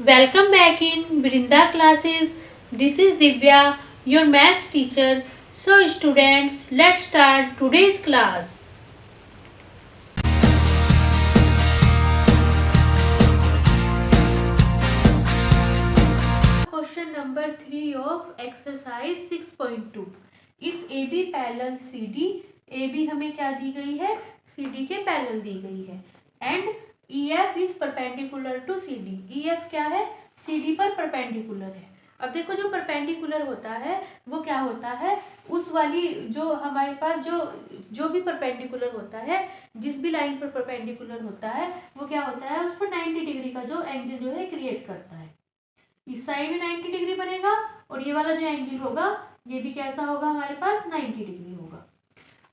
Welcome back in Vrinda classes. This is Divya, your maths teacher. So students, let's start today's class. Question number 3 of exercise 6.2. If AB parallel CD, AB हमें क्या दी गई है? CD के parallel दी गई है. And EF is perpendicular to CD. EF क्या है? CD पर परपेंडिकुलर है. अब देखो जो परपेंडिकुलर होता है वो क्या होता है, उस वाली जो हमारे पास जो भी परपेंडिकुलर होता है, जिस भी लाइन पर परपेंडिकुलर होता है वो क्या होता है, उस पर 90 डिग्री का जो एंगल जो है क्रिएट करता है. इस साइड में 90 डिग्री बनेगा और ये वाला जो एंगल होगा ये भी कैसा होगा, हमारे पास 90 डिग्री होगा.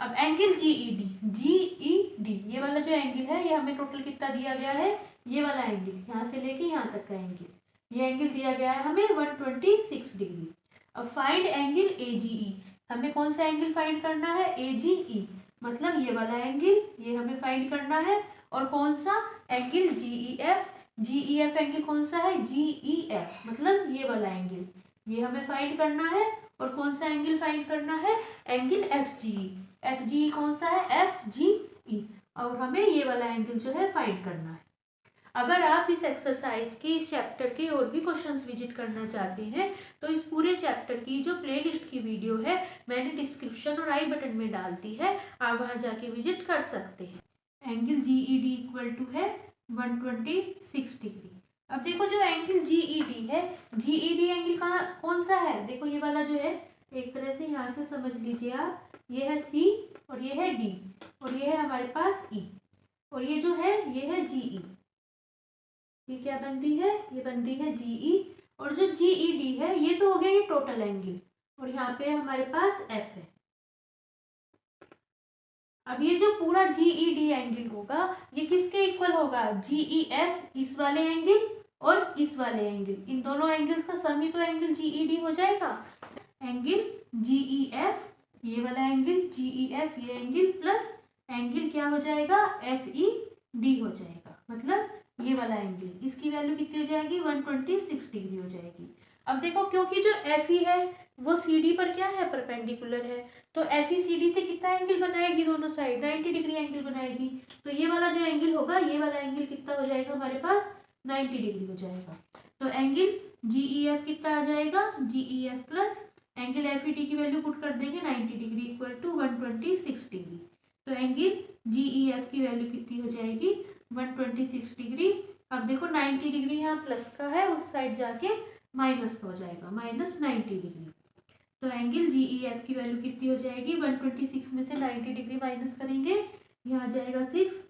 अब एंगल जीईडी ये वाला जो एंगल है ये हमें टोटल कितना दिया गया है, ये वाला एंगल यहाँ से लेके यहाँ तक का एंगल, ये एंगल दिया गया है हमें 126 डिग्री. अब फाइंड एंगल एजीई, हमें कौन सा एंगल फाइंड करना है, एजीई मतलब ये वाला एंगल, ये हमें फाइंड करना है. और कौन सा एंगल जीईएफ, जीईएफ एंगल कौन सा है, जीईएफ मतलब ये वाला एंगल, ये हमें फाइंड करना है. और कौन सा एंगल फाइंड करना है, एंगल एफजीई, एफजीई कौन सा है, एफजीई. और हमें ये वाला एंगल जो है फाइंड करना है. अगर आप इस एक्सरसाइज की, इस चैप्टर के और भी क्वेश्चंस विजिट करना चाहते हैं तो इस पूरे चैप्टर की जो प्लेलिस्ट की वीडियो है मैंने डिस्क्रिप्शन और आई बटन में डाल दी है, आप वहां जाके विजिट कर सकते हैं. एंगल जीईडी इक्वल टू है 126 डिग्री. अब देखो जो एंगल जीईडी है, जीईडी एंगल कहाँ कौन सा है, देखो ये वाला जो है एक तरह से यहाँ से समझ लीजिए आप, ये है सी और ये है डी और ये है हमारे पास ई और ये जो है ये है जीई. ये क्या बन रही है, ये बन रही है जीई. और जो जीईडी है ये तो हो गया ये टोटल एंगल और यहाँ पे हमारे पास एफ है. अब ये जो पूरा जीईडी एंगल होगा ये किसके इक्वल होगा, जीईएफ इस वाले एंगल और इस वाले एंगल, इन दोनों एंगल्स का सम ही तो एंगल जीईडी हो जाएगा. एंगल जीईएफ ये वाला एंगल, जीईएफ ये एंगल प्लस एंगल क्या हो जाएगा, एफईडी हो जाएगा, मतलब ये वाला एंगल, इसकी वैल्यू कितनी हो जाएगी, 126 डिग्री हो जाएगी. अब देखो क्योंकि जो एफई है वो सीडी पर क्या है, परपेंडिकुलर है, तो एफई सीडी से कितना एंगल बनाएगी, दोनों साइड 90 डिग्री एंगल बनाएगी. तो ये वाला जो एंगल होगा ये वाला एंगल कितना हो जाएगा, हमारे पास 90 डिग्री हो जाएगा. तो एंगल जीईएफ कितना आ जाएगा, जीईएफ प्लस एंगल एफईडी की वैल्यू पुट कर देंगे 90 डिग्री इक्वल टू 126 डिग्री. तो एंगल जीईएफ की वैल्यू कितनी हो जाएगी, 126 डिग्री. अब देखो 90 डिग्री यहाँ प्लस का है, उस साइड जाके माइनस हो जाएगा, माइनस 90 डिग्री. तो एंगल जीईएफ की वैल्यू कितनी हो जाएगी, 126 में से 90 डिग्री माइनस करेंगे, यहाँ जाएगा 6,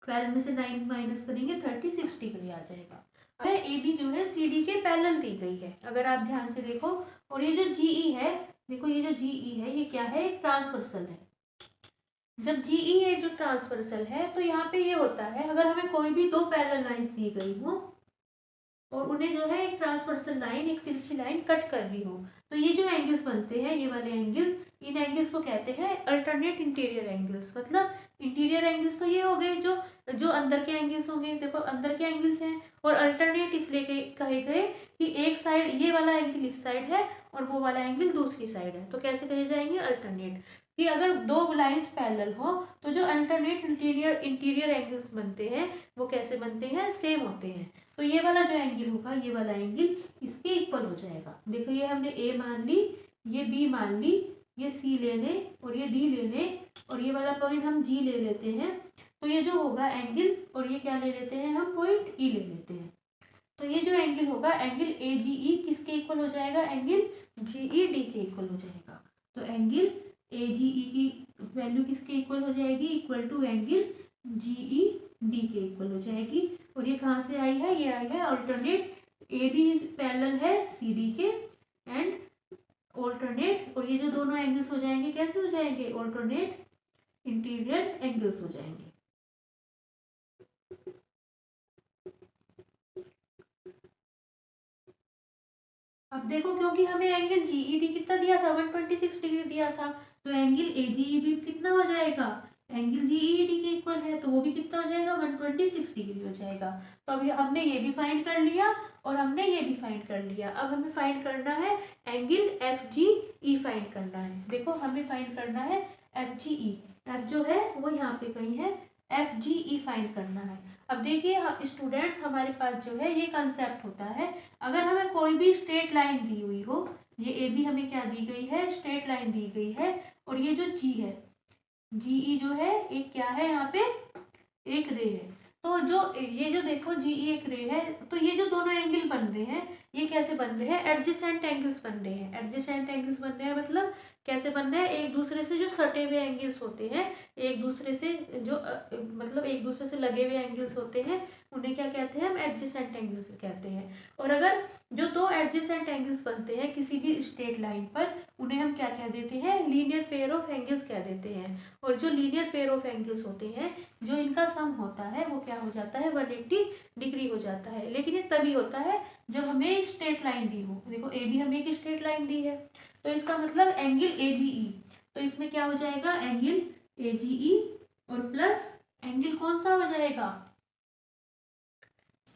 12 में से 9 माइनस करेंगे 36 डिग्री आ जाएगा. ए बी जो है सी डी के पैरेलल दी गई है, अगर आप ध्यान से देखो. और ये जो जीई है, देखो ये जो जीई है ये क्या है, एक ट्रांसवर्सल है. जब जीई एक जो ट्रांसवर्सल है तो यहाँ पे ये होता है, अगर हमें कोई भी दो पैरेलल लाइंस दी गई हो और उन्हें जो है एक ट्रांसवर्सल लाइन, एक तिरछी लाइन कट कर रही हो, तो ये जो एंगल्स बनते हैं, ये वाले एंगल्स, इन एंगल्स को कहते हैं अल्टरनेट इंटीरियर एंगल्स. मतलब इंटीरियर एंगल्स तो ये हो गए जो अंदर के एंगल्स होंगे, देखो अंदर के एंगल्स हैं. और अल्टरनेट इसलिए कहे गए कि एक साइड ये वाला एंगल इस साइड है और वो वाला एंगल दूसरी साइड है, तो कैसे कहे जाएंगे, अल्टरनेट. कि अगर दो लाइंस पैरेलल हो तो जो अल्टरनेट इंटीरियर एंगल्स बनते हैं वो कैसे बनते हैं, सेम होते हैं. तो ये वाला जो एंगल होगा, ये वाला एंगल इसके इक्वल हो जाएगा. देखो ये हमने ए मान ली, ये बी मान ली, ये सी ले लें और ये डी ले लें और ये वाला पॉइंट हम जी ले लेते हैं. तो ये जो होगा एंगल, और ये क्या ले लेते हैं हम, पॉइंट ई ले लेते हैं. तो ये जो एंगल होगा, एंगल ए जी ई किसके इक्वल हो जाएगा, एंगल जीई डी के इक्वल हो जाएगा. तो एंगल ए जी ई की वैल्यू किसके इक्वल हो जाएगी, equal to angle G E D के इक्वल हो जाएगी. और ये कहाँ से आई है, ये आई है अल्टरनेट, ए बी पैरेलल है सी डी के एंड ऑल्टरनेट. और ये जो दोनों एंगल्स हो जाएंगे कैसे हो जाएंगे, ऑल्टरनेट इंटीरियर एंगल्स हो जाएंगे. अब देखो क्योंकि हमें एंगल जीईडी कितना दिया था, 126 डिग्री दिया था, तो एंगल एजीई भी कितना हो जाएगा, एंगल जीईडी के इक्वल है, तो वो भी कितना हो जाएगा 126 डिग्री हो जाएगा। तो अभी हमने ये भी फाइंड कर लिया और हमने ये भी फाइंड कर लिया। अब हमें फाइंड करना है एंगल एफ जी ई फाइंड करना है। देखो हमें फाइंड करना है एफ जी ई, एफ जो है वो यहाँ पे कहीं है, एफ जी ई फाइंड करना है। अब देखिए स्टूडेंट्स, हमारे पास जो है ये कंसेप्ट होता है, अगर हमें कोई भी स्ट्रेट लाइन दी हुई हो, ये ए बी हमें क्या दी गई है, स्ट्रेट लाइन दी गई है, और ये जो जी है, जीई जो है एक क्या है यहाँ पे, एक रे है। तो जो ये जो देखो जीई एक रे है, तो ये जो दोनों एंगल बन रहे हैं ये कैसे बन रहे हैं, एडजेसेंट एंगल्स बन रहे हैं। एडजेसेंट एंगल्स बन रहे हैं मतलब कैसे बन रहे हैं, एक दूसरे से जो सटे हुए एंगल्स होते हैं, एक दूसरे से जो मतलब एक दूसरे से लगे हुए एंगल्स होते हैं, उन्हें क्या कहते हैं, हम एडजेसेंट एंगल्स कहते हैं। और अगर जो दो एडजेसेंट एंगल्स बनते हैं किसी भी स्ट्रेट लाइन पर, उन्हें हम क्या कह देते हैं, लीनियर पेयर ऑफ एंगल्स कह देते हैं। और जो लीनियर पेयर ऑफ एंगल्स होते हैं, जो इनका सम होता है वो क्या हो जाता है, 180 डिग्री हो जाता है। लेकिन ये तभी होता है जब हमें स्ट्रेट लाइन दी हो। देखो ए बी हमें एक स्ट्रेट लाइन दी है, तो इसका मतलब एंगल ए जी ई, तो इसमें क्या हो जाएगा, एंगल ए जी ई और प्लस एंगल कौन सा हो जाएगा,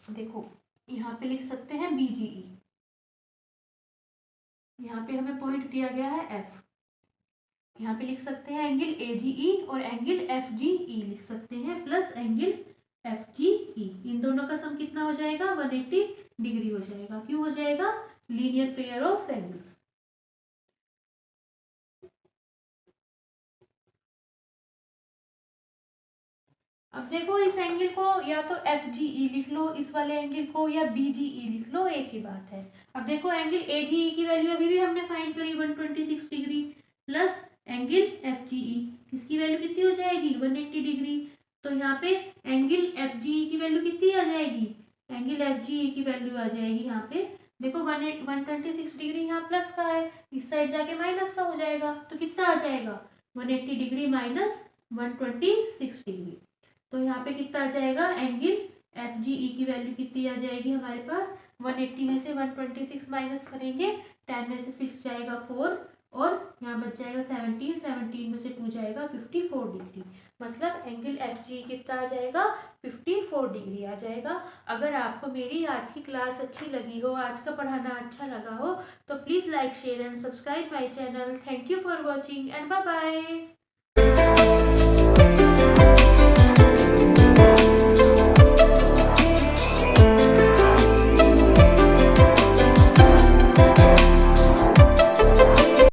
देखो यहाँ पे लिख सकते हैं बी जी ई, यहाँ पे हमें पॉइंट दिया गया है एफ, यहाँ पे लिख सकते हैं एंगल ए जी ई और एंगल एफ जी ई लिख सकते हैं, प्लस एंगल एफ जी ई। इन दोनों का सम कितना हो जाएगा, 180 डिग्री हो जाएगा। क्यों हो जाएगा, लीनियर पेयर ऑफ एंगल्स। अब देखो इस एंगल को या तो एफ जी ई लिख लो इस वाले एंगल को, या बी जी ई लिख लो, एक ही बात है। अब देखो एंगल ए जी ई की वैल्यू अभी भी हमने फाइंड करी 126 degree, plus angle F G E, इसकी वैल्यू कितनी हो जाएगी, 180 डिग्री। तो यहाँ पे एंगल एफ जी ई की वैल्यू कितनी आ जाएगी, एंगल एफ जी ई की वैल्यू आ जाएगी यहाँ पे, देखो 126 डिग्री यहाँ प्लस का है, इस साइड जाके माइनस का हो जाएगा, तो कितना आ जाएगा, 180 डिग्री माइनस 126 डिग्री। तो यहाँ पे कितना आ जाएगा, एंगल एफ जी ई की वैल्यू कितनी आ जाएगी हमारे पास, 180 में से 126 माइनस करेंगे, 10 में से 6 जाएगा 4, और यहाँ बच जाएगा 17, 17 में से 2 जाएगा 54 डिग्री। मतलब एंगल एफ जी ई कितना आ जाएगा, 54 डिग्री आ जाएगा। अगर आपको मेरी आज की क्लास अच्छी लगी हो, आज का पढ़ाना अच्छा लगा हो, तो please like share and subscribe my channel. Thank you for watching and bye bye.